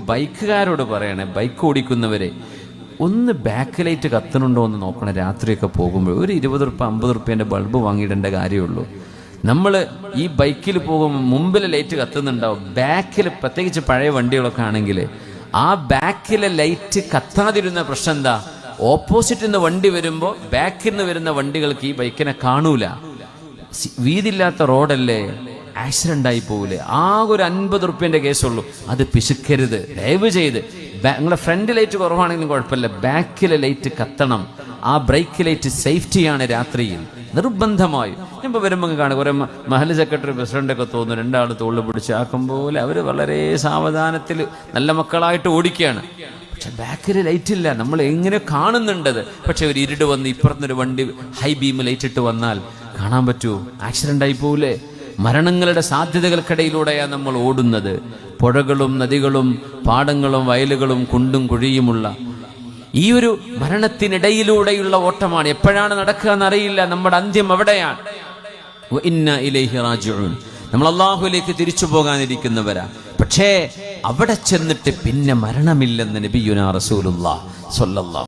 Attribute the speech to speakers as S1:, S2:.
S1: ബൈക്കുകാരോട് പറയണേ, ബൈക്ക് ഓടിക്കുന്നവരെ ഒന്ന് back light കത്തുന്നുണ്ടോ എന്ന് നോക്കണം. രാത്രിയൊക്കെ പോകുമ്പോൾ ഒരു 20 റുപ്യ 50 റുപ്യേൻ്റെ ബൾബ് വാങ്ങിയിടേണ്ട കാര്യമുള്ളൂ. നമ്മൾ ഈ ബൈക്കിൽ പോകുമ്പോൾ മുമ്പിലെ ലൈറ്റ് കത്തുന്നുണ്ടാവും, ബാക്കിൽ പ്രത്യേകിച്ച് പഴയ വണ്ടികളൊക്കെ ആണെങ്കിൽ ആ ബാക്കിലെ ലൈറ്റ് കത്താതിരുന്ന പ്രശ്നം എന്താ? ഓപ്പോസിറ്റിൽ നിന്ന് വണ്ടി വരുമ്പോൾ ബാക്കിൽ നിന്ന് വരുന്ന വണ്ടികൾക്ക് ഈ ബൈക്കിനെ കാണൂല. വീതിയില്ലാത്ത റോഡല്ലേ, ആക്സിഡന്റ് ആയി പോവില്ലേ? ആകെ ഒരു 50 റുപ്യേൻ്റെ കേസുള്ളൂ. അത് പിശുക്കരുത് ദയവ് ചെയ്ത്. നിങ്ങളെ ഫ്രണ്ട് ലൈറ്റ് കുറവാണെങ്കിലും കുഴപ്പമില്ല, ബാക്കിലെ ലൈറ്റ് കത്തണം. ആ ബ്രേക്ക് ലൈറ്റ് സേഫ്റ്റിയാണ് രാത്രിയിൽ നിർബന്ധമായും. ഇപ്പോൾ വരുമ്പോൾ കാണും കുറേ മഹല്ല് സെക്രട്ടറി പ്രസിഡന്റൊക്കെ തോന്നുന്നു, 2 ആൾ തോളിൽ പിടിച്ച് ആക്കും പോലെ അവർ വളരെ സാവധാനത്തിൽ നല്ല മക്കളായിട്ട് ഓടിക്കുകയാണ്. പക്ഷെ ബാക്കിൽ ലൈറ്റ് ഇല്ല, നമ്മൾ എങ്ങനെ കാണുന്നുണ്ടത്? പക്ഷെ ഒരു ഇരുട് വന്ന് ഇപ്പുറത്തൊരു വണ്ടി ഹൈ ബീം ലൈറ്റ് ഇട്ട് വന്നാൽ കാണാൻ പറ്റുമോ? ആക്സിഡന്റ് ആയി പോവില്ലേ? മരണങ്ങളുടെ സാധ്യതകൾക്കിടയിലൂടെയാണ് നമ്മൾ ഓടുന്നത്. പുഴകളും നദികളും പാടങ്ങളും വയലുകളും കുണ്ടും കുഴിയുമുള്ള ഈ ഒരു മരണത്തിനിടയിലൂടെയുള്ള ഓട്ടമാണ്. എപ്പോഴാണ് നടക്കുക എന്നറിയില്ല. നമ്മുടെ അന്ത്യം അവിടെയാണ്. ഇന്നാ ഇലൈഹി റാജിഊൻ. നമ്മൾ അല്ലാഹുവിലേക്ക് തിരിച്ചു പോകാനിരിക്കുന്നവരാ. പക്ഷേ അവിടെ ചെന്നിട്ട് പിന്നെ മരണമില്ലെന്ന് നബിയുനാ റസൂലുള്ളാഹി സ്വല്ലല്ലാഹു